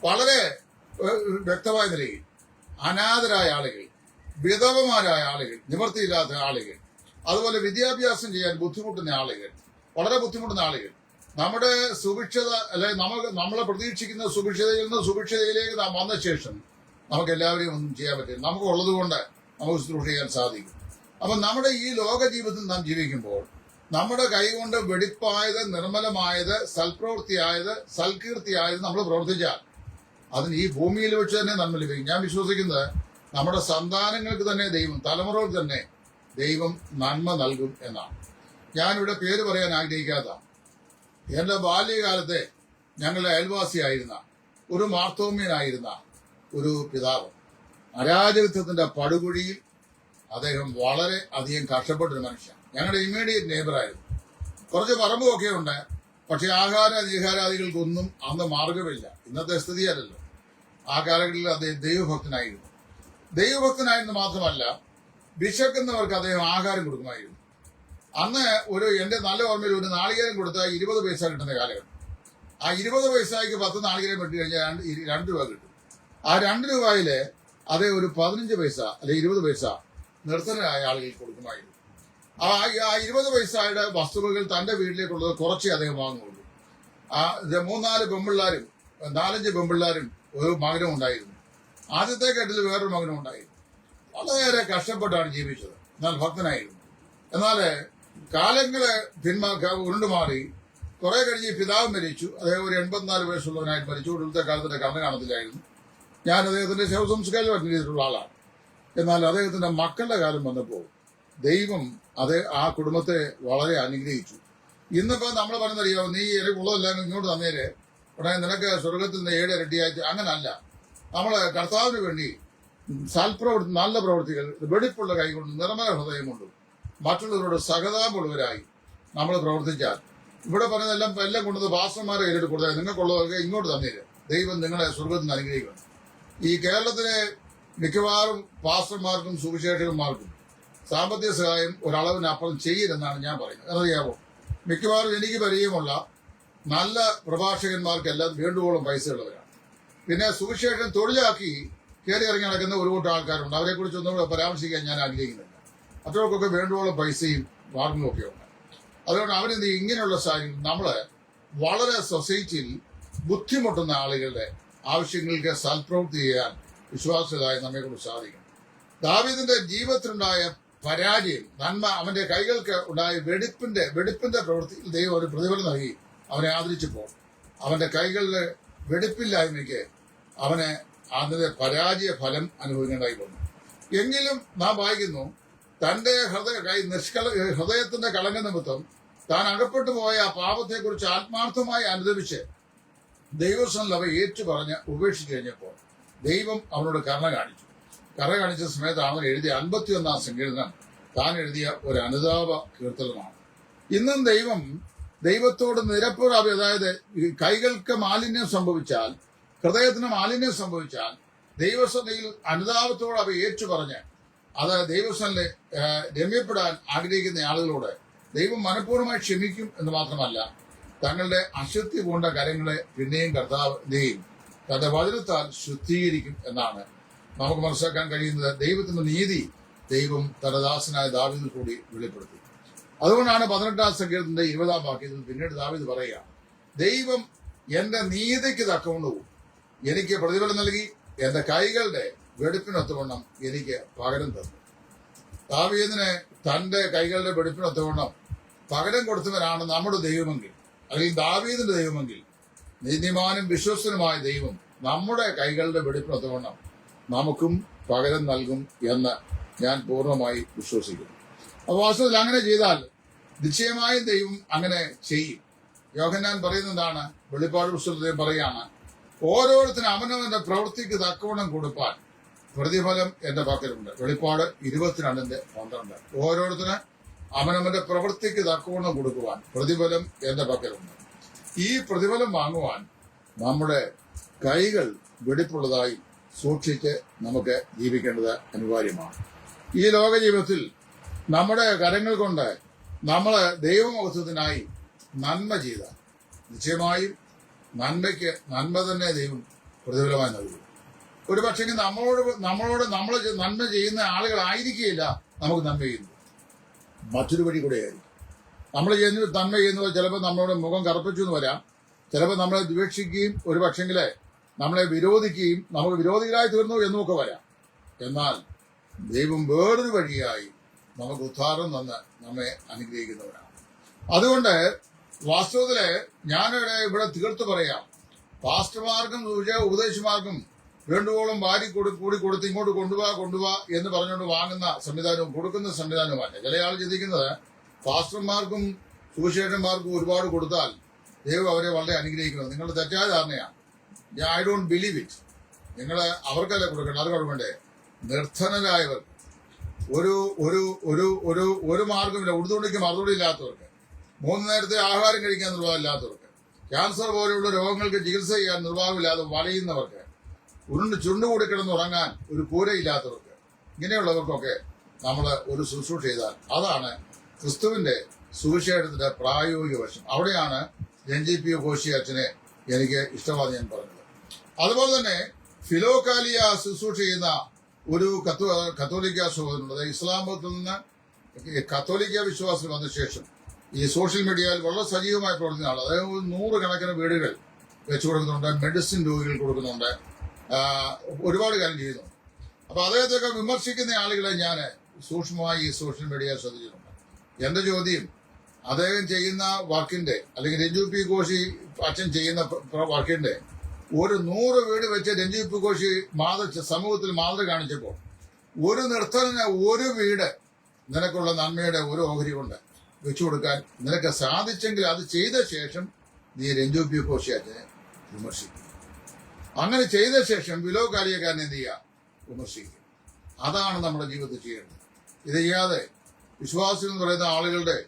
വളരെ വ്യക്തമായ നിലയിൽ അനാഥരായ ആളുകൾ, വിധവമാരായ ആളുകൾ, നിവൃത്തിയില്ലാത്ത ആളുകൾ, അതുപോലെ വിദ്യാഭ്യാസം ചെയ്യാൻ ബുദ്ധിമുട്ടുന്ന ആളുകൾ, വളരെ ബുദ്ധിമുട്ടുന്ന ആളുകൾ, നമ്മുടെ സുഭിക്ഷത അല്ലെ നമ്മളെ പ്രതീക്ഷിക്കുന്ന സുഭിക്ഷതയിൽ നിന്ന് സുഭിക്ഷതയിലേക്ക് നാം വന്ന ശേഷം നമുക്ക് എല്ലാവരെയും ഒന്നും ചെയ്യാൻ പറ്റില്ല. നമുക്ക് ഉള്ളത് കൊണ്ട് നമുക്ക് ശുശ്രൂഷ ചെയ്യാൻ സാധിക്കും. അപ്പൊ നമ്മുടെ ഈ ലോക ജീവിതത്തിൽ നാം ജീവിക്കുമ്പോൾ നമ്മുടെ കൈകൊണ്ട് വെടിപ്പായത്, നിർമ്മലമായത്, സൽപ്രവൃത്തിയായത്, സൽകീർത്തിയായത് നമ്മൾ പ്രവർത്തിച്ചാൽ അതിന് ഈ ഭൂമിയിൽ വെച്ച് തന്നെ നന്മ ലഭിക്കും. ഞാൻ വിശ്വസിക്കുന്നത് നമ്മുടെ സന്താനങ്ങൾക്ക് തന്നെ ദൈവം, തലമുറകൾക്ക് തന്നെ ദൈവം നന്മ നൽകും എന്നാണ്. ഞാനിവിടെ പേര് പറയാൻ ആഗ്രഹിക്കാത്ത എന്റെ ബാല്യകാലത്തെ ഞങ്ങളുടെ അയൽവാസിയായിരുന്ന ഒരു മാർത്തോമ്യനായിരുന്ന ഒരു പിതാവ്, അരാജകത്വത്തിന്റെ പടുകുഴിയിൽ അദ്ദേഹം വളരെ അധികം കഷ്ടപ്പെട്ടൊരു മനുഷ്യൻ. ഞങ്ങളുടെ ഇമ്മീഡിയറ്റ് നെയ്ബറായിരുന്നു. കുറച്ച് പറമ്പുമൊക്കെ ഉണ്ട്. പക്ഷെ നീഹാരാദികൾക്കൊന്നും അന്ന് മാർഗമില്ല. ഇന്നത്തെ സ്ഥിതിയല്ലല്ലോ. ആ കാലഘട്ടത്തിൽ അദ്ദേഹം ദൈവഭക്തനായിരുന്നു മാത്രമല്ല, വിശക്കുന്നവർക്ക് അദ്ദേഹം ആഹാരം കൊടുക്കുമായിരുന്നു. അന്ന് എന്റെ നല്ല ഓർമ്മയിൽ ഒരു നാളികേരം കൊടുത്താൽ 20 പൈസ കിട്ടുന്ന കാലഘട്ടം. ആ 20 പൈസയ്ക്ക് 10 നാളികേരം വെട്ടി കഴിഞ്ഞാൽ 2 രൂപ കിട്ടും. ആ 2 രൂപയില് അതേ ഒരു 15 പൈസ അല്ലെ 20 പൈസ നിർത്തനായ ആളുകൾ കൊടുക്കുമായിരുന്നു. ആ 20 വയസ്സായുടെ വസ്തുവകൾ തന്റെ വീട്ടിലേക്കുള്ളത് കുറച്ചേ അദ്ദേഹം വാങ്ങുള്ളൂ. മൂന്നാല് പെമ്പിള്ളാരും 4-5 പെമ്പിള്ളാരും ഒരു മകനും ഉണ്ടായിരുന്നു. ആദ്യത്തെ ഘട്ടത്തിൽ വേറൊരു മകനും ഉണ്ടായിരുന്നു. വളരെ കഷ്ടപ്പെട്ടാണ് ജീവിച്ചത്. എന്നാൽ ഭക്തനായിരുന്നു. എന്നാൽ കാലങ്ങളെ ഉരുണ്ടുമാറി കുറെ കഴിഞ്ഞ് പിതാവ് മരിച്ചു. അദ്ദേഹം ഒരു 84 വയസ്സുള്ളവനായിട്ട് മരിച്ചു. ഇവിടുത്തെ കാലത്തിന്റെ കണ്ണ് കാണത്തില്ലായിരുന്നു. ഞാൻ അദ്ദേഹത്തിന്റെ ശവസംസ്കാരം അറ്റൻഡ് ചെയ്തിട്ടുള്ള ആളാണ്. എന്നാൽ അദ്ദേഹത്തിന്റെ മക്കളുടെ കാലം വന്നപ്പോൾ ദൈവം ആ കുടുംബത്തെ വളരെ അനുഗ്രഹിച്ചു. ഇന്നിപ്പോ നമ്മൾ പറഞ്ഞറിയോ, നീ എനിക്കുള്ളതെല്ലാം ഇങ്ങോട്ട് തന്നേര്, ഉടനെ നിനക്ക് സ്വർഗത്തിൽ നിന്ന് 7 ഇരട്ടിയായിട്ട്. അങ്ങനല്ല. നമ്മള് കർത്താവിന് വേണ്ടി സൽപ്രവൃത്തി, നല്ല പ്രവൃത്തികൾ, വെടിപ്പുള്ള കൈകൊണ്ട്, നിർമ്മല ഹൃദയം കൊണ്ടും മറ്റുള്ളവരോട് സഹതാപമുള്ളവരായി നമ്മൾ പ്രവർത്തിച്ചാൽ, ഇവിടെ പറഞ്ഞതെല്ലാം കൊണ്ടുവന്ന് പാസ്റ്റർമാരെ കയ്യിലിട്ട് കൊടുത്താൽ നിങ്ങൾക്കുള്ളതൊക്കെ ഇങ്ങോട്ട് തന്നേര്, ദൈവം നിങ്ങളെ സ്വർഗത്തിൽ അനുഗ്രഹിക്കണം. ഈ കേരളത്തിലെ മിക്കവാറും പാസ്റ്റർമാർക്കും സുവിശേഷകന്മാർക്കും സാമ്പത്തിക സഹായം ഒരളവിനപ്പുറം ചെയ്യരുതെന്നാണ് ഞാൻ പറയുന്നത്. അറിയാമോ, മിക്കവാറും എനിക്ക് പരിചയമുള്ള നല്ല പ്രഭാഷകന്മാർക്കെല്ലാം വേണ്ടുവോളം പൈസയുള്ളവരാണ്. പിന്നെ സുവിശേഷം തൊഴിലാക്കി കയറി ഇറങ്ങി നടക്കുന്ന ഒരു കൂട്ടം ആൾക്കാരുണ്ട്. അവരെ കുറിച്ചൊന്നും പരാമർശിക്കാൻ ഞാൻ ആഗ്രഹിക്കുന്നില്ല. മറ്റവർക്കൊക്കെ വേണ്ടുവോളം പൈസയും മാർഗങ്ങളും ഒക്കെ ഉണ്ട്. അതുകൊണ്ട് അവരെന്ത് ഇങ്ങനെയുള്ള സാഹചര്യം നമ്മള് വളരെ സൊസൈറ്റിയിൽ ബുദ്ധിമുട്ടുന്ന ആളുകളുടെ ആവശ്യങ്ങൾക്ക് സൽപ്രവൃത്തി ചെയ്യാൻ വിശ്വാസമായി നമ്മെ കൊണ്ട് സാധിക്കും. ദാവീദിന്റെ ജീവിതത്തിലുണ്ടായ പരാജയം, നന്മ, അവന്റെ കൈകൾക്ക് ഉണ്ടായ വെടിപ്പിന്റെ പ്രവൃത്തിയിൽ ദൈവം ഒരു പ്രതിഫലം നൽകി അവനെ ആദരിച്ചപ്പോൾ അവന്റെ കൈകളിലെ വെടിപ്പില്ലായ്മയ്ക്ക് അവനെ അതിന്റെ പരാജയ ഫലം അനുഭവിക്കേണ്ടായി വന്നു. എങ്കിലും നാം വായിക്കുന്നു, തന്റെ ഹൃദയത്തിന്റെ കളങ്ക നിമിത്തം താൻ അകപ്പെട്ടു പോയ ആ പാപത്തെക്കുറിച്ച് ആത്മാർത്ഥമായി അനുദപിച്ച് ദൈവസ്ഥനിൽ അവ ഏറ്റുപറഞ്ഞ് ഉപേക്ഷിച്ചു കഴിഞ്ഞപ്പോൾ ദൈവം അവനോട് കരുണ കാണിച്ച സമയത്ത് അവൻ എഴുതിയ 51-ാം സങ്കീർത്തനം താൻ എഴുതിയ ഒരു അനുതാപ കീർത്തനമാണ്. ഇന്നും ദൈവത്തോട് നിരപ്പുറാവി, അതായത് കൈകൾക്ക് മാലിന്യം സംഭവിച്ചാൽ, ഹൃദയത്തിന് മാലിന്യം സംഭവിച്ചാൽ ദൈവസന്നിധിയിൽ അനുതാപത്തോട് അവ ഏറ്റുപറഞ്ഞ് അത് ദൈവസ്ഥനിൽ രമ്യപ്പെടാൻ ആഗ്രഹിക്കുന്ന ആളുകളോട് ദൈവം മനഃപൂർവ്വമായി ക്ഷമിക്കും എന്ന് മാത്രമല്ല, തങ്ങളുടെ അശുദ്ധി പൂണ്ട കരങ്ങളെ പിന്നെയും കർത്താവിനെയും തന്റെ വചനത്താൽ ശുദ്ധീകരിക്കും എന്നാണ് നമുക്ക് മനസ്സിലാക്കാൻ കഴിയുന്നത്. ദൈവത്തിന്റെ നീതി ദൈവം തന്റെ ദാസനായ ദാവീദിൽ കൂടി വെളിപ്പെടുത്തി. അതുകൊണ്ടാണ് 18-ാം സങ്കീർത്തനത്തിന്റെ 20-ാം വാക്യത്തിൽ പിന്നീട് ദാവീദ് പറയുക, ദൈവം എന്റെ നീതിക്ക് തക്കവണ്ണവും എനിക്ക് പ്രതിഫലം നൽകി, എന്റെ കൈകളുടെ വെടിപ്പിനൊത്തവണ്ണം എനിക്ക് പകരം തന്നു. ദാവീദിന് തന്റെ കൈകളുടെ വെടിപ്പിനൊത്തവണ്ണം പകരം കൊടുത്തവനാണ് നമ്മുടെ ദൈവമെങ്കിൽ, അല്ലെങ്കിൽ ദാവീദിന്റെ ദൈവമെങ്കിൽ, നീതിമാനും വിശ്വസ്തനുമായ ദൈവം നമ്മുടെ കൈകളുടെ വെടിപ്പിനൊത്തവണ്ണം നമുക്കും പകരം നൽകും എന്ന് ഞാൻ പൂർണ്ണമായി വിശ്വസിക്കുന്നു. അപ്പോൾ വാസ്തവത്തിൽ അങ്ങനെ ചെയ്താൽ നിശ്ചയമായും ദൈവം അങ്ങനെ ചെയ്യും. യോഹന്നാൻ പറയുന്നതാണ്, വെളിപ്പാട് പുസ്തകത്തിൽ പറയാണ്, ഓരോരുത്തരും അവനവന്റെ പ്രവൃത്തിക്ക് തക്കവണ്ണം കൊടുപ്പാൻ പ്രതിഫലം എന്റെ പക്കലുണ്ട്. വെളിപ്പാട് 22:12. ഓരോരുത്തരും അവനവന്റെ പ്രവൃത്തിക്ക് തക്കവണ്ണം കൊടുക്കുവാൻ പ്രതിഫലം എന്റെ പക്കലുണ്ട്. ഈ പ്രതിഫലം വാങ്ങുവാൻ നമ്മുടെ കൈകൾ വെടിപ്പുള്ളതായി സൂക്ഷിച്ച് നമുക്ക് ജീവിക്കേണ്ടത് അനിവാര്യമാണ്. ഈ ലോക ജീവിതത്തിൽ നമ്മുടെ കരങ്ങൾ കൊണ്ട് നമ്മൾ ദൈവമഹത്വത്തിനായി നന്മ ചെയ്താൽ നിശ്ചയമായും നന്മയ്ക്ക് നന്മ തന്നെ ദൈവം പ്രതിഫലമായി നൽകും. ഒരു പക്ഷേ നമ്മളോട് നമ്മൾ നന്മ ചെയ്യുന്ന ആളുകളായിരിക്കുകയില്ല നമുക്ക് നന്മ ചെയ്യുന്നത്, മറ്റൊരു വഴി കൂടെയായിരിക്കും. നമ്മൾ നന്മ ചെയ്യുന്നത് ചിലപ്പോൾ നമ്മളോട് മുഖം കറുപ്പിച്ചു എന്ന് വരാം, ചിലപ്പോൾ നമ്മളെ ദ്വേഷിക്കുകയും ഒരു പക്ഷെങ്കില് നമ്മളെ വിരോധിക്കുകയും നമുക്ക് വിരോധികളായി തീർന്നു എന്നുമൊക്കെ വരാം. എന്നാൽ ദൈവം വേറൊരു വഴിയായി നമുക്ക് ഉദ്ധാരം തന്ന് നമ്മെ അനുഗ്രഹിക്കുന്നവരാണ്. അതുകൊണ്ട് വാസ്തവത്തില് ഞാനിവിടെ തീർത്തു പറയാം, പാസ്റ്റർമാർക്കും ഉപദേശിമാർക്കും വേണ്ടുവോളം കൂടി കൊടുത്ത് ഇങ്ങോട്ട് കൊണ്ടുപോവാ എന്ന് പറഞ്ഞുകൊണ്ട് വാങ്ങുന്ന സംവിധാനവും കൊടുക്കുന്ന സംവിധാനവുമല്ല. ചില ആൾ ചിന്തിക്കുന്നത് പാസ്റ്റർമാർക്കും സുവിശേഷന്മാർക്കും ഒരുപാട് കൊടുത്താൽ ദൈവം അവരെ വളരെ അനുഗ്രഹിക്കുന്നത്. നിങ്ങളുടെ തെറ്റായ ധാരണയാണ്. I don't believe it. നിങ്ങൾ അവർക്കല്ല കൊടുക്കണം, അത് കുഴപ്പമില്ലേ? നിർധനരായവർക്ക്, ഒരു ഒരു ഒരു ഒരു ഒരു മാർഗമില്ല, ഉടുതുണിക്ക് മറുതുണി ഇല്ലാത്തവർക്ക്, 3 നേരത്തെ ആഹാരം കഴിക്കാൻ നിർവാഹമില്ലാത്തവർക്ക്, ക്യാൻസർ പോലെയുള്ള രോഗങ്ങൾക്ക് ചികിത്സ ചെയ്യാൻ നിർവാഹമില്ലാതെ വലയുന്നവർക്ക്, ചുരുണ്ടുകൂടി കിടന്നുറങ്ങാൻ ഒരു കൂരയില്ലാത്തവർക്ക്, ഇങ്ങനെയുള്ളവർക്കൊക്കെ നമ്മൾ ഒരു ശുശ്രൂഷ ചെയ്താൽ അതാണ് ക്രിസ്തുവിന്റെ സുവിശേഷത്തിന്റെ പ്രായോഗിക വശം. അവിടെയാണ് NGP കോശി അച്ഛനെ എനിക്ക് ഇഷ്ടമാണെന്ന് ഞാൻ പറഞ്ഞത്. അതുപോലെ തന്നെ ഫിലോകാലിയ ശുശ്രൂഷ ചെയ്യുന്ന ഒരു കത്തോലിക്ക സഹോദരനുള്ളത്, ഇസ്ലാം മതത്തിൽ നിന്ന് ഈ കത്തോലിക്ക വിശ്വാസത്തിൽ വന്ന ശേഷം ഈ സോഷ്യൽ മീഡിയയിൽ വളരെ സജീവമായി പ്രവർത്തിക്കുന്ന ആൾ, അതായത് 100 കണക്കിന് വീടുകൾ വെച്ചു കൊടുക്കുന്നുണ്ട്, മെഡിസിൻ രോഗികൾ കൊടുക്കുന്നുണ്ട്, ഒരുപാട് കാര്യം ചെയ്യുന്നുണ്ട്. അപ്പൊ അദ്ദേഹത്തെയൊക്കെ വിമർശിക്കുന്ന ആളുകളെ ഞാൻ സൂക്ഷ്മമായി ഈ സോഷ്യൽ മീഡിയ ശ്രദ്ധിച്ചിട്ടുണ്ട്. എന്റെ ചോദ്യം, അദ്ദേഹം ചെയ്യുന്ന വർക്കിന്റെ, അല്ലെങ്കിൽ രഞ്ജു പി ഘോഷി അച്ഛൻ ചെയ്യുന്ന വർക്കിന്റെ ഒരു 100 വീട് വെച്ച് രഞ്ജു പി ഘോഷി സമൂഹത്തിൽ മാതൃ കാണിച്ചപ്പോൾ ഒരു നിർത്തലിന് ഒരു വീട് നിനക്കുള്ള നന്മയുടെ ഒരു ഓഹരി കൊണ്ട് വെച്ചു കൊടുക്കാൻ നിനക്ക് സാധിച്ചെങ്കിൽ അത് ചെയ്ത ശേഷം നീ രഞ്ജു പി ഘോഷി അച്ഛനെ വിമർശിക്കും. അങ്ങനെ ചെയ്ത ശേഷം വിലോ കാര്യക്കാരനെ എന്ത് ചെയ്യുക? വിമർശിക്കും. അതാണ് നമ്മുടെ ജീവിതത്തിൽ ചെയ്യേണ്ടത്. ഇത് ചെയ്യാതെ വിശ്വാസികൾ എന്ന് പറയുന്ന ആളുകളുടെ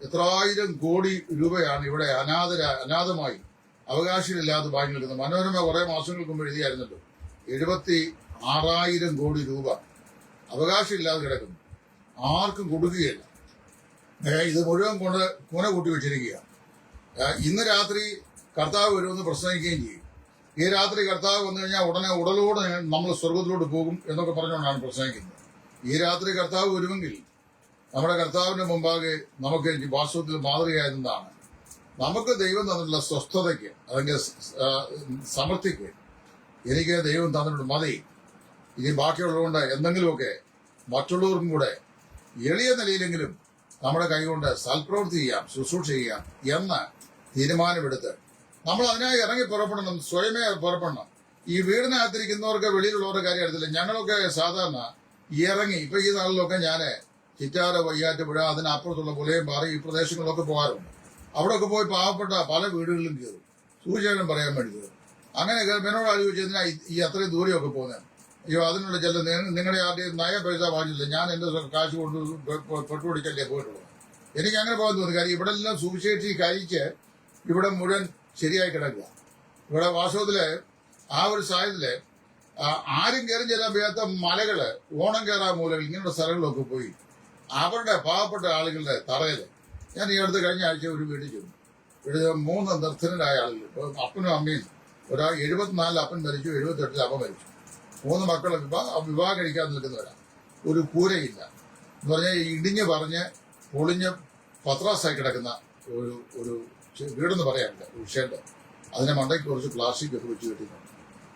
എത്രായിരം കോടി രൂപയാണ് ഇവിടെ അനാഥമായി അവകാശമില്ലാതെ വാങ്ങി നിൽക്കുന്നത്. മനോരമ കുറെ മാസങ്ങൾക്ക് മുമ്പ് എഴുതിയായിരുന്നല്ലോ, 76,000 കോടി രൂപ അവകാശമില്ലാതെ കിടക്കുന്നു, ആർക്കും കൊടുക്കുകയില്ല. ഇത് മുഴുവൻ കൊണ്ട് കൂന കൂട്ടി വെച്ചിരിക്കുക. ഇന്ന് രാത്രി കർത്താവ് വരുമെന്ന് പ്രസംഗിക്കുകയും ചെയ്യും. ഈ രാത്രി കർത്താവ് വന്നു കഴിഞ്ഞാൽ ഉടനെ ഉടലോടെ നമ്മൾ സ്വർഗത്തിലോട്ട് പോകും എന്നൊക്കെ പറഞ്ഞുകൊണ്ടാണ് പ്രസംഗിക്കുന്നത്. ഈ രാത്രി കർത്താവ് വരുമെങ്കിൽ നമ്മുടെ കർത്താവിന്റെ മുമ്പാകെ നമുക്ക് വാസ്തവത്തിൽ മാതൃകയായതാണ്. നമുക്ക് ദൈവം തന്നിട്ടുള്ള സ്വസ്ഥതയ്ക്ക്, അല്ലെങ്കിൽ സമൃദ്ധിക്ക് എനിക്ക് ദൈവം തന്നിട്ടുണ്ട്, മതി. ഇനി ബാക്കിയുള്ളതുകൊണ്ട് എന്തെങ്കിലുമൊക്കെ മറ്റുള്ളവർക്കും കൂടെ എളിയ നിലയിലെങ്കിലും നമ്മുടെ കൈകൊണ്ട് സൽപ്രവൃത്തി ചെയ്യാം, ശുശ്രൂഷ ചെയ്യാം എന്ന് തീരുമാനമെടുത്ത് നമ്മൾ അതിനായി ഇറങ്ങി പുറപ്പെടണം, സ്വയമേ പുറപ്പെടണം. ഈ വീടിനകത്തിരിക്കുന്നവർക്ക് വെളിയിലുള്ളവരുടെ കാര്യം അറിയത്തില്ല. ഞങ്ങളൊക്കെ സാധാരണ ഇറങ്ങി, ഇപ്പൊ ഈ നാളിലൊക്കെ ഞാൻ ചിറ്റാര, വയ്യാറ്റുപുഴ, അതിനപ്പുറത്തുള്ള പുലയും പാറ, ഈ പ്രദേശങ്ങളിലൊക്കെ പോകാറുണ്ട്. അവിടെയൊക്കെ പോയി പാവപ്പെട്ട പല വീടുകളിലും കയറും, സൂചനം പറയാൻ വേണ്ടി കയറും. അങ്ങനെ എന്നോട് ആലോചിച്ചതിനാ ഈ അത്രയും ദൂരെയൊക്കെ പോകുന്നത്. അയ്യോ, അതിനുള്ള ചില നിങ്ങളുടെ ആരുടെയും നയ പൈസ വാങ്ങിച്ചില്ല, ഞാൻ എന്റെ കാശ് കൊണ്ട് പെട്ടുപിടിച്ചല്ലേ പോയിട്ടുള്ളത്. എനിക്ക് അങ്ങനെ പോകാൻ തോന്നി. കാര്യം ഇവിടെ എല്ലാം സുവിശേഷി കഴിച്ച് ഇവിടെ മുഴുവൻ ശരിയായി കിടക്കുക. ഇവിടെ വാസ്തവത്തില് ആ ഒരു സാഹചര്യത്തില് ആരും കയറി ചെല്ലാൻ വയ്യാത്ത മലകള്, ഓണം കയറാൻ മൂലകൾ, ഇങ്ങനെയുള്ള സ്ഥലങ്ങളിലൊക്കെ പോയി അവരുടെ പാവപ്പെട്ട ആളുകളുടെ തറയില് ഞാൻ ഈ അടുത്ത് കഴിഞ്ഞ ആഴ്ച ഒരു വീട്ടിൽ ചെന്നു. ഇവിടെ 3 നിർധനരായ ആളുകൾ, അപ്പനും അമ്മയും, ഒരാൾ 74 അപ്പൻ മരിച്ചു, 78 അമ്മ മരിച്ചു, 3 മക്കളെ വിവാഹം കഴിക്കാൻ നിൽക്കുന്നവരാണ്. ഒരു കൂരയില്ല എന്ന് പറഞ്ഞാൽ ഇടിഞ്ഞ് പറഞ്ഞ് പൊളിഞ്ഞ് പത്രാസായി കിടക്കുന്ന ഒരു വീടെന്ന് പറയാനില്ല, ഉഷേണ്ട. അതിനെ മണ്ടയ്ക്ക് കുറച്ച് പ്ലാസ്റ്റിക് ഒക്കെ വെച്ച് കെട്ടിയിട്ടുണ്ട്.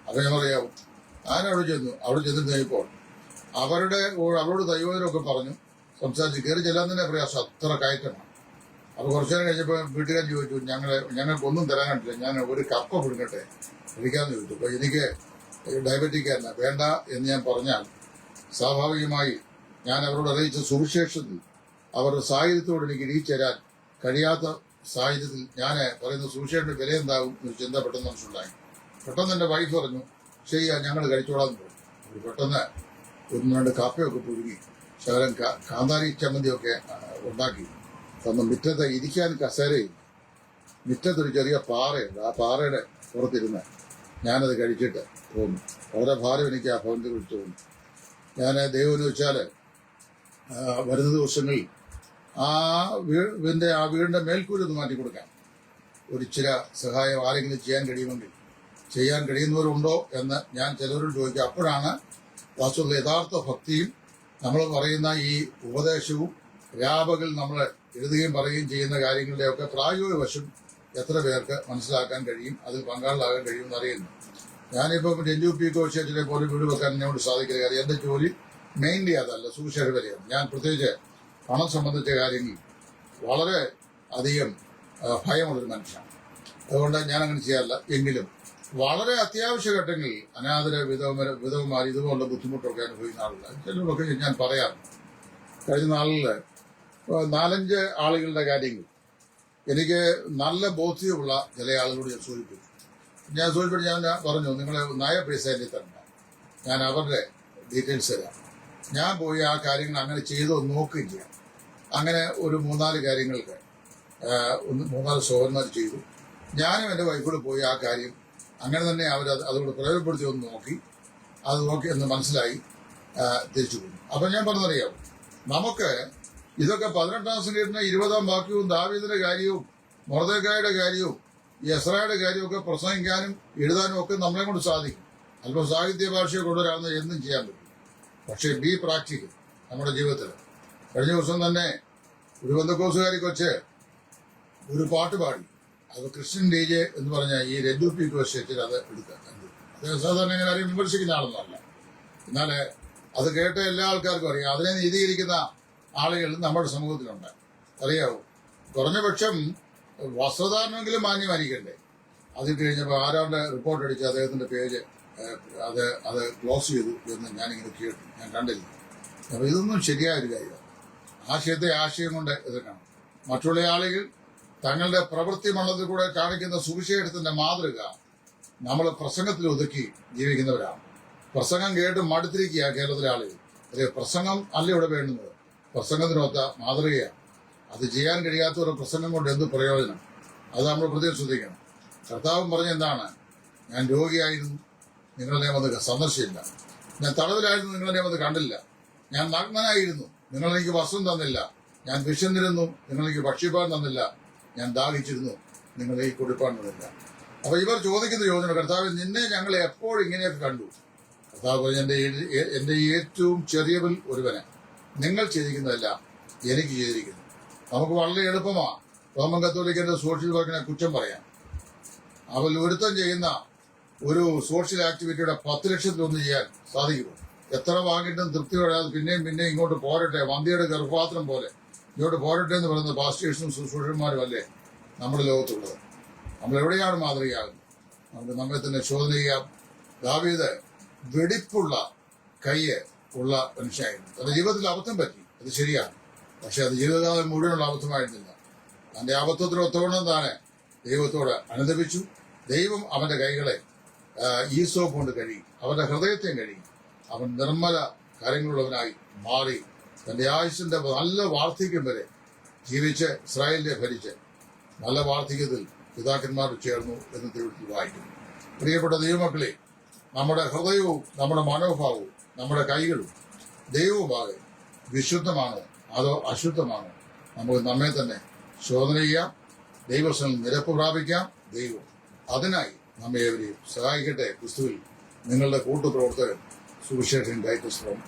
അപ്പൊ ഞാൻ പറയാവും, ഞാൻ അവിടെ ചെന്നിട്ട് കഴിഞ്ഞപ്പോൾ അവരോട് ദൈവത്തിനൊക്കെ പറഞ്ഞു സംസാരിച്ച് കയറി ചെല്ലാൻ തന്നെ പ്രയാസം, അത്ര കയറ്റമാണ്. അപ്പൊ കുറച്ചു നേരം കഴിഞ്ഞപ്പോൾ വീട്ടുകാരൻ ചോദിച്ചു, ഞങ്ങൾക്കൊന്നും തരാനായിട്ടില്ല, ഞാൻ ഒരു കപ്പ പിടുങ്ങട്ടെ കഴിക്കാമെന്ന് ചോദിച്ചു. അപ്പൊ എനിക്ക് ഡയബറ്റിക്കാരന വേണ്ട എന്ന് ഞാൻ പറഞ്ഞാൽ സ്വാഭാവികമായി ഞാൻ അവരോട് അറിയിച്ച സുവിശേഷത്തിൽ അവരുടെ സാഹചര്യത്തോട് എനിക്ക് ഇടിച്ചേരാൻ കഴിയാത്ത സാഹചര്യത്തിൽ ഞാൻ പറയുന്ന സുവിശേഷന്റെ വില എന്താകും എന്നൊരു ചിന്ത പെട്ടെന്ന് മനസ്സിലുണ്ടായി. പെട്ടെന്ന് എന്റെ വൈഫ് പറഞ്ഞു, ശരിയാ, ഞങ്ങൾ കഴിച്ചോളാന്ന് പറഞ്ഞു. അവർ പെട്ടെന്ന് 1-2 കാപ്പയൊക്കെ പുഴുങ്ങി ശകലം കാന്താരി ചമ്മന്തിയൊക്കെ ഉണ്ടാക്കി തന്നു. മുറ്റത്ത് ഇരിക്കാൻ കസേരയും, മുറ്റത്തൊരു ചെറിയ പാറയുണ്ട്, ആ പാറയുടെ പുറത്തിരുന്ന് ഞാനത് കഴിച്ചിട്ട് തോന്നും. വളരെ ഭാരം എനിക്ക് ആ ഭവനത്തെ കുറിച്ച് തോന്നും. ഞാൻ ദൈവം എന്ന് വെച്ചാൽ വരുന്ന ദിവസങ്ങളിൽ ആ വീടിന്റെ മേൽക്കൂര ഒന്ന് മാറ്റി കൊടുക്കാൻ ഒരു ചില സഹായം ആരെങ്കിലും ചെയ്യാൻ കഴിയുമെങ്കിൽ ചെയ്യാൻ കഴിയുന്നവരുണ്ടോ എന്ന് ഞാൻ ചിലരോട് ചോദിക്കുക. അപ്പോഴാണ് വാസ്തവത്തിൽ യഥാർത്ഥ ഭക്തിയും നമ്മൾ പറയുന്ന ഈ ഉപദേശവും രാപകൽ നമ്മൾ എഴുതുകയും പറയുകയും ചെയ്യുന്ന കാര്യങ്ങളുടെയൊക്കെ പ്രായോഗിക വശം എത്ര പേർക്ക് മനസ്സിലാക്കാൻ കഴിയും, അതിൽ പങ്കാളിലാകാൻ കഴിയുമെന്ന് അറിയുന്നു. ഞാനിപ്പം രഞ്ജു പി ഘോഷിനെ പോലെ വീട് വെക്കാൻ എന്നോട് സാധിക്കില്ല. കാര്യം എന്റെ ജോലി മെയിൻലി അതല്ല, സുവിശേഷ വരെയാണ്. ഞാൻ പ്രത്യേകിച്ച് പണം സംബന്ധിച്ച കാര്യങ്ങളിൽ വളരെ അധികം ഭയമുള്ളൊരു മനുഷ്യനാണ്. അതുകൊണ്ട് ഞാൻ അങ്ങനെ ചെയ്യാറില്ല. എങ്കിലും വളരെ അത്യാവശ്യ ഘട്ടങ്ങളിൽ അനാഥര വിധവമാർ ഇതുപോലുള്ള ബുദ്ധിമുട്ടൊക്കെ അനുഭവിക്കുന്ന ആളുകൾ ചിലരൊക്കെ ഞാൻ പറയാറുണ്ട്. കഴിഞ്ഞ നാളിൽ 4-5 ആളുകളുടെ കാര്യങ്ങൾ എനിക്ക് നല്ല ബോധ്യമുള്ള ചില ആളുകളോട് ഞാൻ സൂചിപ്പിച്ചു. ഞാൻ പറഞ്ഞു, നിങ്ങൾ നയ പൈസ എന്നെ തരണ്ട, ഞാൻ അവരുടെ ഡീറ്റെയിൽസ് തരാം. ഞാൻ പോയി ആ കാര്യങ്ങൾ അങ്ങനെ ചെയ്തോ നോക്കുകയും ചെയ്യാം. അങ്ങനെ ഒരു 3-4 കാര്യങ്ങൾക്ക് 3-4 സഹോദരന്മാർ ചെയ്തു. ഞാനും എൻ്റെ വൈഫോട് പോയി ആ കാര്യം അങ്ങനെ തന്നെ അതുകൊണ്ട് പ്രയോജനപ്പെടുത്തി ഒന്ന് നോക്കി, അത് നോക്കി എന്ന് മനസ്സിലായി തിരിച്ചു പോയി. അപ്പൊ ഞാൻ പറഞ്ഞറിയാം, നമുക്ക് ഇതൊക്കെ 18-ാം സംഗീതത്തിന്റെ 20-ാം വാക്യവും ദാവീദിന്റെ കാര്യവും മൊർദെഖായിയുടെ കാര്യവും യെസ്രായുടെ കാര്യമൊക്കെ പ്രസംഗിക്കാനും എഴുതാനും ഒക്കെ നമ്മളെ കൊണ്ട് സാധിക്കും. അല്പം സാഹിത്യ ഭാഷയെ കൊണ്ടുവരാവുന്ന എന്തും ചെയ്യാൻ പറ്റും. പക്ഷേ ബി പ്രാക്ടിക്കൽ നമ്മുടെ ജീവിതത്തിൽ. കഴിഞ്ഞ ദിവസം തന്നെ ഒരു ബന്ധക്കോസുകാരി കൊച്ച് ഒരു പാട്ട് പാടി. അത് ക്രിസ്ത്യൻ DJ എന്ന് പറഞ്ഞ ഈ രഞ്ജു പി സ്റ്റേറ്റിൽ അത് എടുക്കുക. അദ്ദേഹം സാധാരണ ഇങ്ങനെ ആരെയും വിമർശിക്കുന്ന ആളൊന്നുമല്ല. എന്നാൽ അത് കേട്ട എല്ലാ ആൾക്കാർക്കും അറിയാം. അതിനെ നീതീകരിക്കുന്ന ആളുകൾ നമ്മുടെ സമൂഹത്തിലുണ്ട്. അറിയാവൂ, കുറഞ്ഞ പക്ഷം വസ്ത്രധാരണമെങ്കിലും മാന്യമായിരിക്കണ്ടേ. അതിട്ട് കഴിഞ്ഞപ്പോൾ ആരാണ്ട് റിപ്പോർട്ട് അടിച്ച് അദ്ദേഹത്തിന്റെ പേജ് അത് ക്ലോസ് ചെയ്തു എന്ന് ഞാനിങ്ങനെ കേട്ടു. ഞാൻ കണ്ടില്ല. അപ്പൊ ഇതൊന്നും ശരിയായൊരു കാര്യമാണ്. ആശയത്തെ ആശയം കൊണ്ട് എതിർക്കണം. മറ്റുള്ള ആളുകൾ തങ്ങളുടെ പ്രവൃത്തി മണ്ഡലത്തിൽ കൂടെ കാണിക്കുന്ന സുവിശേഷത്തിന്റെ മാതൃക നമ്മൾ പ്രസംഗത്തിൽ ഒതുക്കി ജീവിക്കുന്നവരാണ്. പ്രസംഗം കേട്ട് മടുത്തിരിക്കുക കേരളത്തിലെ ആളുകൾ. അല്ലെ, പ്രസംഗം അല്ല ഇവിടെ വേണ്ടുന്നത്, പ്രസംഗത്തിനൊത്ത മാതൃകയാണ്. അത് ചെയ്യാൻ കഴിയാത്ത ഒരു പ്രസംഗം കൊണ്ട് എന്ത് പ്രയോജനം? അത് നമ്മൾ പ്രത്യേകം ശ്രദ്ധിക്കണം. കർത്താവും പറഞ്ഞ എന്താണ്? ഞാൻ രോഗിയായിരുന്നു, നിങ്ങളെ വന്ന് സന്ദർശിച്ചില്ല. ഞാൻ തടവിലായിരുന്നു, നിങ്ങളെ വന്ന് കണ്ടില്ല. ഞാൻ നഗ്നനായിരുന്നു, നിങ്ങളെനിക്ക് വസ്ത്രം തന്നില്ല. ഞാൻ വിശന്നിരുന്നു, നിങ്ങളെനിക്ക് ഭക്ഷിപ്പാൻ തന്നില്ല. ഞാൻ ദാഹിച്ചിരുന്നു, നിങ്ങളെ കുടിപ്പാൻ തന്നില്ല. അപ്പൊ ഇവർ ചോദിക്കുന്ന ചോദ്യം, കർത്താവ് നിന്നെ ഞങ്ങൾ എപ്പോൾ ഇങ്ങനെയൊക്കെ കണ്ടു? കർത്താവ് പറഞ്ഞ എന്റെ ഏറ്റവും ചെറിയവൽ ഒരുവന് നിങ്ങൾ ചെയ്തിരിക്കുന്നതല്ല എനിക്ക് ചെയ്തിരിക്കുന്നു. നമുക്ക് വളരെ എളുപ്പമാണ് റോമൻ കത്തോലിക്കന്റെ സോഷ്യൽ വർക്കിനെ കുറ്റം പറയാം. അവൻ ഒരുത്തം ചെയ്യുന്ന ഒരു സോഷ്യൽ ആക്ടിവിറ്റിയുടെ 10 ലക്ഷത്തിലൊന്ന് ചെയ്യാൻ സാധിക്കുമോ? എത്ര വാങ്ങിയിട്ടും തൃപ്തി വരാതെ പിന്നെയും ഇങ്ങോട്ട് പോരട്ടെ, വന്ധ്യയുടെ ഗർഭപാത്രം പോലെ ഇങ്ങോട്ട് പോരട്ടെ എന്ന് പറയുന്ന പാസ്റ്റേഴ്സും ശുശ്രൂഷന്മാരും അല്ലേ നമ്മുടെ ലോകത്തുള്ളത്. നമ്മൾ എവിടെയാണ് മാതൃകയാകുന്നത്? നമുക്ക് നമ്മെ തന്നെ ശോധന ചെയ്യാം. ദാവീദ് വെടിപ്പുള്ള കയ്യ് ഉള്ള മനുഷ്യനായിരുന്നു. തന്റെ ജീവിതത്തിൽ അബദ്ധം പറ്റി, അത് ശരിയാണ്. പക്ഷെ അത് ജീവിതകാലം മുഴുവനുള്ള അബദ്ധമായിരുന്നില്ല. തന്റെ അബദ്ധത്തിന് ഒത്തവണ്ണം താനെ ദൈവത്തോട് അനുദപിച്ചു. ദൈവം അവന്റെ കൈകളെ ഈസോപ്പ് കൊണ്ട് കഴുകി, അവന്റെ ഹൃദയത്തെ കഴുകി. അവൻ നിർമ്മല കാര്യങ്ങളുള്ളവനായി മാറി തന്റെ ആയുസിന്റെ നല്ല വാർദ്ധക്യം വരെ ജീവിച്ച് ഇസ്രായേലിനെ ഭരിച്ച് നല്ല വാർദ്ധക്യത്തിൽ പിതാക്കന്മാർ ചേർന്നു എന്ന് ദൈവത്തിൽ വായിക്കുന്നു. പ്രിയപ്പെട്ട ദൈവമക്കളെ, നമ്മുടെ ഹൃദയവും നമ്മുടെ മനോഭാവവും നമ്മുടെ കൈകളും ദൈവവുമാകെ വിശുദ്ധമാണോ അതോ അശുദ്ധമാണോ? നമുക്ക് നമ്മെ തന്നെ ശോധന ചെയ്യാം. ദൈവസ്ഥലം നിരപ്പ് പ്രാപിക്കാം. ദൈവം അതിനായി നമ്മെ ഏവരെയും സഹായിക്കട്ടെ. ക്രിസ്തുവിൽ നിങ്ങളുടെ കൂട്ടുപ്രവർത്തകൻ സുവിശേഷൻ ടൈറ്റസ് ഫ്രോം